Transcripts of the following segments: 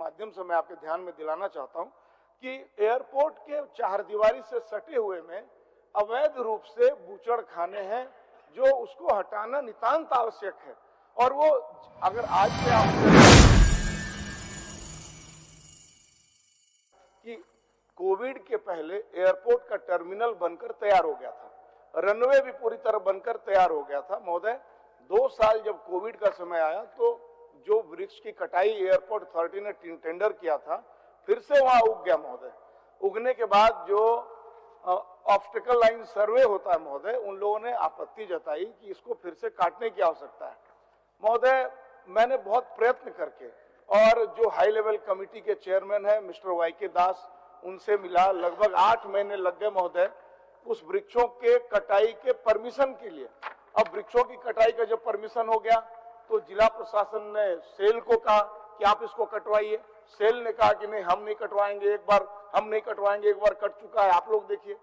माध्यम से मैं आपके ध्यान में दिलाना चाहता हूं कि एयरपोर्ट के चारदीवारी से सटे हुए में अवैध रूप से बूचड़ खाने हैं, जो उसको हटाना नितांत आवश्यक है। और वो अगर आज से आप कि कोविड के पहले एयरपोर्ट का टर्मिनल बनकर तैयार हो गया था, रनवे भी पूरी तरह बनकर तैयार हो गया था महोदय। 2 साल जब कोविड का समय आया तो जो वृक्ष की कटाई एयरपोर्ट अथॉरिटी ने टेंडर किया था, फिर से वहां उग गया महोदय। उगने के बाद जो ऑब्स्टेकल लाइन सर्वे होता है महोदय, उन लोगों ने आपत्ति जताई कि इसको फिर से काटने की आवश्यकता है महोदय। मैंने बहुत प्रयत्न करके और जो हाई लेवल कमेटी के चेयरमैन है मिस्टर वाईके दास, उनसे मिला, लगभग 8 महीने लग गए महोदय उस वृक्षों के कटाई के परमिशन के लिए। अब वृक्षों की कटाई का जब परमिशन हो गया तो जिला प्रशासन ने सेल को कहा कि आप इसको कटवाइए। सेल ने कहा कि नहीं, हम नहीं कटवाएंगे, एक बार हम नहीं कटवाएंगे, एक बार कट चुका है, आप लोग देखिए।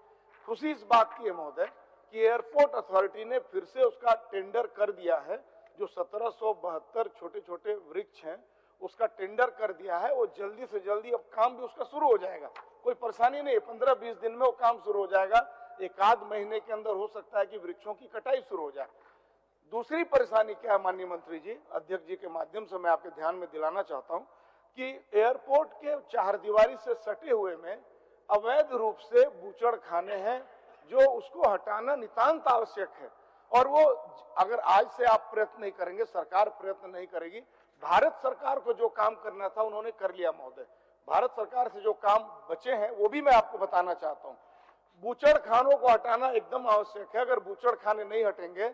खुशी इस बात की है महोदय कि एयरपोर्ट अथॉरिटी ने फिर से उसका टेंडर कर दिया है। जो 1772 छोटे छोटे वृक्ष हैं उसका टेंडर कर दिया है। वो जल्दी से जल्दी अब काम भी उसका शुरू हो जाएगा, कोई परेशानी नहीं, 15-20 दिन में वो काम शुरू हो जाएगा। 1 आध महीने के अंदर हो सकता है कि वृक्षों की कटाई शुरू हो जाए। दूसरी परेशानी क्या है माननीय मंत्री जी, अध्यक्ष जी के माध्यम से मैं आपके ध्यान में दिलाना चाहता हूं कि एयरपोर्ट के चारदीवारी से सटे हुए में अवैध रूप से बूचड़ खाने हैं, जो उसको हटाना नितांत आवश्यक है। और वो अगर आज से आप प्रयत्न नहीं करेंगे, सरकार प्रयत्न नहीं करेगी, भारत सरकार को जो काम करना था उन्होंने कर लिया महोदय। भारत सरकार से जो काम बचे हैं वो भी मैं आपको बताना चाहता हूं। बूचड़ खानों को हटाना एकदम आवश्यक है। अगर बूचड़ खाने नहीं हटेंगे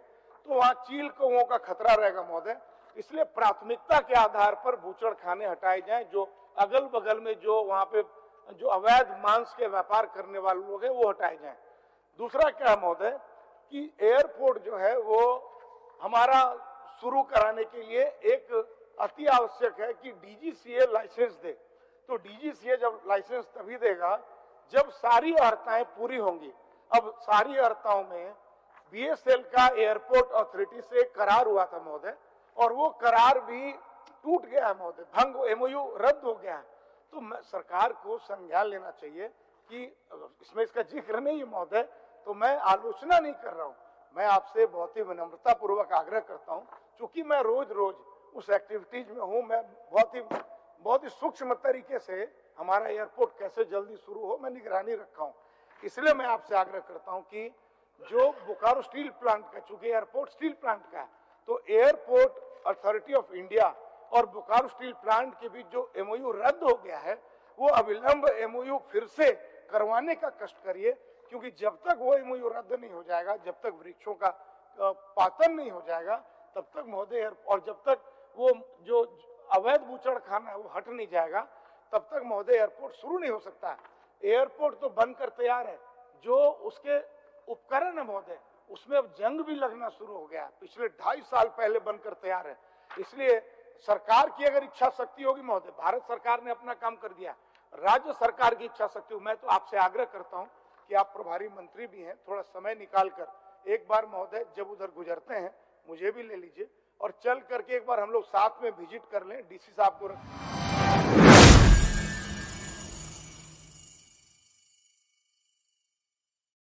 तो वहां चील कौओं का खतरा रहेगा महोदय। इसलिए प्राथमिकता के आधार पर बूचड़ खाने हटाए जाएं। जो अगल बगल में जो वहां पे जो अवैध मांस के व्यापार करने वाले लोग हैं वो हटाए जाएं। दूसरा क्या है महोदय कि एयरपोर्ट जो है वो हमारा शुरू कराने के लिए एक अति आवश्यक है कि डीजीसीए लाइसेंस दे। तो डीजीसीए जब लाइसेंस तभी देगा जब सारी अर्हताएं पूरी होंगी। अब सारी अर्हताओं में बीएसएल का एयरपोर्ट अथॉरिटी से करार हुआ था महोदय, और वो करार भी टूट गया है महोदय, भंग, एमओयू रद्द हो गया है। तो सरकार को संज्ञान लेना चाहिए कि इसमें इसका जिक्र नहीं है महोदय, तो मैं आलोचना नहीं कर रहा हूं, मैं आपसे बहुत ही विनम्रता पूर्वक आग्रह करता हूं। चूंकि मैं रोज रोज उस एक्टिविटीज में हूं, मैं बहुत ही सूक्ष्म तरीके से हमारा एयरपोर्ट कैसे जल्दी शुरू हो मैं निगरानी रखा हूं। इसलिए मैं आपसे आग्रह करता हूं कि जो बोकारो स्टील प्लांट का, चूंकि एयरपोर्ट स्टील प्लांट का है, तो एयरपोर्ट अथॉरिटी ऑफ इंडिया और बोकारो स्टील प्लांट के बीच जो एमओयू रद्द हो गया है, वो अविलंब एमओयू फिर से करवाने का कष्ट करिए। क्योंकि जब तक वो एमओयू रद्द नहीं हो जाएगा, जब तक वृक्षों का पातन नहीं हो जाएगा, तब तक महोदय, और जब तक वो जो अवैध बूचड़ खाना है वो हट नहीं जाएगा, तब तक महोदय एयरपोर्ट शुरू नहीं हो सकता है। एयरपोर्ट तो बनकर तैयार है, जो उसके उपकरण है महोदय उसमें अब जंग भी लगना शुरू हो गया, पिछले 2.5 साल पहले बनकर तैयार है। इसलिए सरकार की अगर इच्छा शक्ति होगी महोदय, भारत सरकार ने अपना काम कर दिया, राज्य सरकार की इच्छा शक्ति हो, मैं तो आपसे आग्रह करता हूं कि आप प्रभारी मंत्री भी हैं, थोड़ा समय निकालकर एक बार महोदय जब उधर गुजरते हैं मुझे भी ले लीजिए, और चल करके एक बार हम लोग साथ में विजिट कर लें, डीसी साहब को